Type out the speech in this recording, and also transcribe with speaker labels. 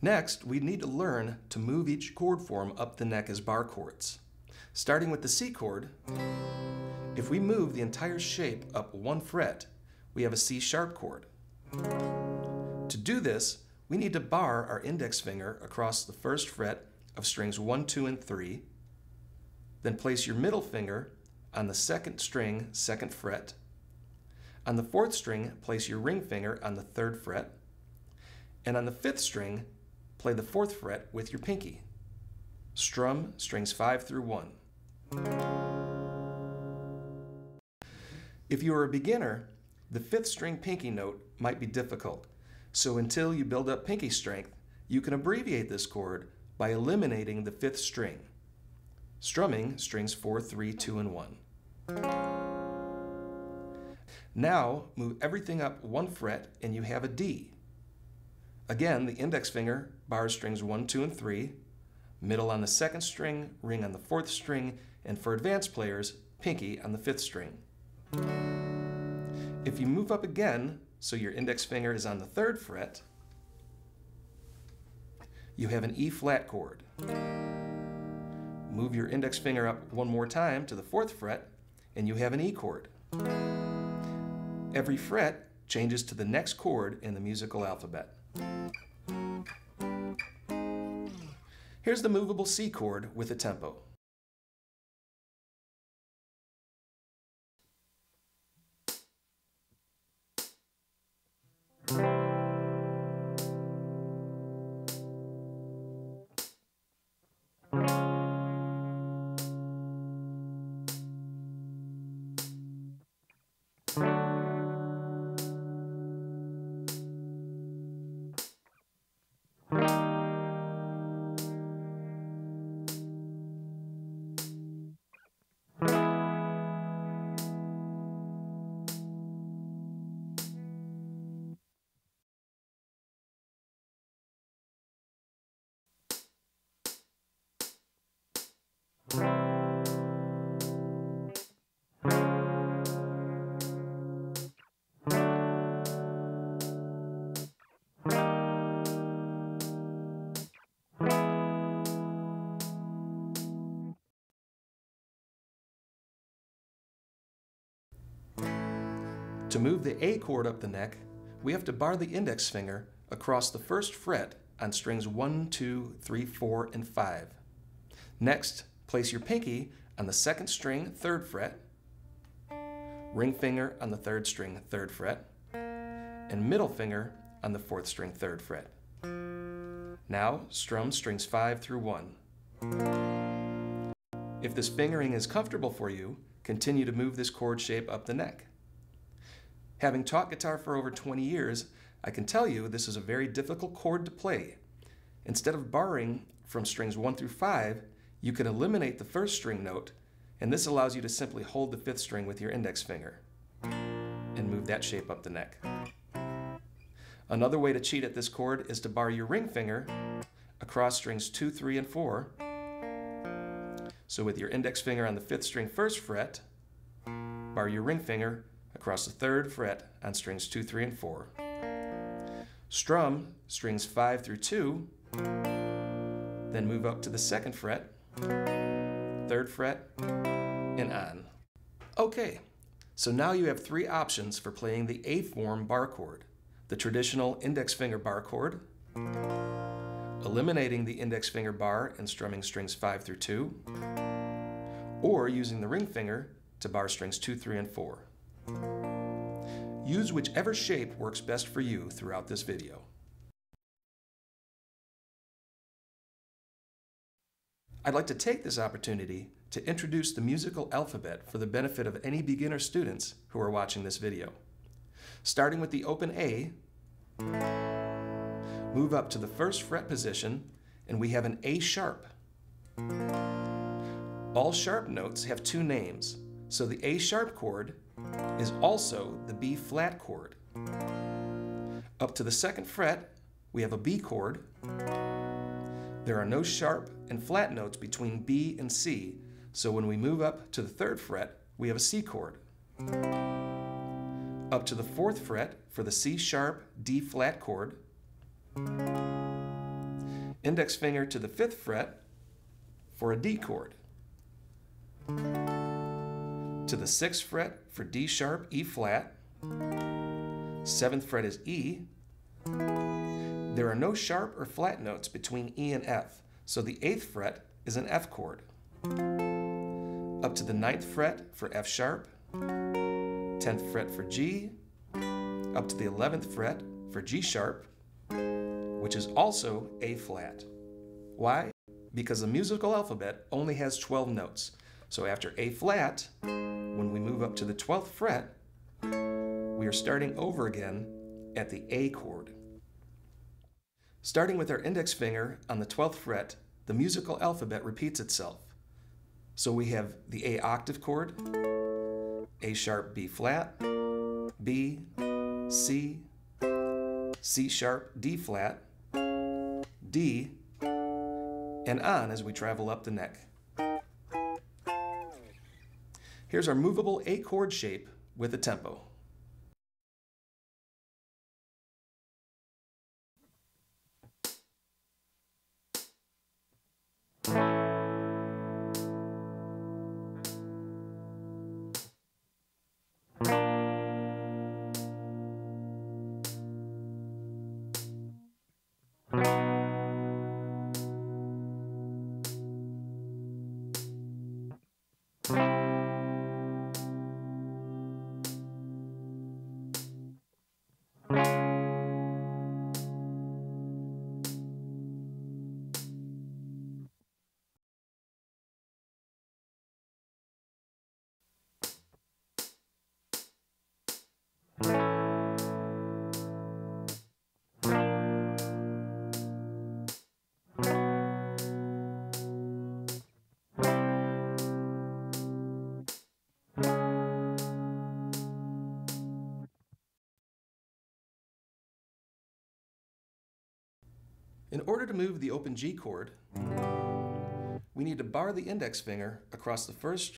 Speaker 1: Next, we need to learn to move each chord form up the neck as bar chords. Starting with the C chord, if we move the entire shape up 1 fret, we have a C sharp chord. To do this, we need to bar our index finger across the 1st fret of strings 1, 2, and 3, then place your middle finger on the 2nd string, 2nd fret. On the 4th string, place your ring finger on the 3rd fret, and on the 5th string, play the 4th fret with your pinky. Strum strings 5 through 1. If you are a beginner, the 5th string pinky note might be difficult, so until you build up pinky strength, you can abbreviate this chord by eliminating the 5th string, strumming strings 4, 3, 2, and 1. Now move everything up 1 fret and you have a D. Again, the index finger bars strings 1, 2, and 3, middle on the 2nd string, ring on the 4th string, and for advanced players, pinky on the 5th string. If you move up again, so your index finger is on the 3rd fret, you have an E flat chord. Move your index finger up 1 more time to the 4th fret, and you have an E chord. Every fret changes to the next chord in the musical alphabet. Here's the movable C chord with a tempo. To move the A chord up the neck, we have to bar the index finger across the 1st fret on strings 1, 2, 3, 4, and 5. Next, place your pinky on the 2nd string, 3rd fret, ring finger on the 3rd string, 3rd fret, and middle finger on the 4th string, 3rd fret. Now, strum strings 5 through 1. If this fingering is comfortable for you, continue to move this chord shape up the neck. Having taught guitar for over 20 years, I can tell you this is a very difficult chord to play. Instead of barring from strings 1 through 5, you can eliminate the 1st string note, and this allows you to simply hold the 5th string with your index finger and move that shape up the neck. Another way to cheat at this chord is to bar your ring finger across strings 2, 3, and 4. So with your index finger on the 5th string, 1st fret, bar your ring finger across the 3rd fret on strings 2, 3, and 4. Strum strings 5 through 2, then move up to the 2nd fret, 3rd fret, and on. Okay, so now you have 3 options for playing the A form bar chord: the traditional index finger bar chord, eliminating the index finger bar and strumming strings 5 through 2, or using the ring finger to bar strings 2, 3, and 4. Use whichever shape works best for you throughout this video. I'd like to take this opportunity to introduce the musical alphabet for the benefit of any beginner students who are watching this video. Starting with the open A, move up to the 1st fret position, and we have an A sharp. All sharp notes have 2 names, so the A sharp chord is also the B flat chord. Up to the 2nd fret, we have a B chord. There are no sharp and flat notes between B and C, so when we move up to the 3rd fret, we have a C chord. Up to the 4th fret for the C sharp D flat chord. index finger to the 5th fret for a D chord, to the 6th fret for D sharp, E flat, 7th fret is E. There are no sharp or flat notes between E and F, so the 8th fret is an F chord. Up to the 9th fret for F sharp, 10th fret for G, up to the 11th fret for G sharp, which is also A flat. Why? Because the musical alphabet only has 12 notes. So after A flat, when we move up to the 12th fret, we are starting over again at the A chord. Starting with our index finger on the 12th fret, the musical alphabet repeats itself. So we have the A octave chord, A sharp, B flat, B, C, C sharp, D flat, D, and on as we travel up the neck. Here's our movable A chord shape with a tempo. In order to move the open G chord, we need to bar the index finger across the first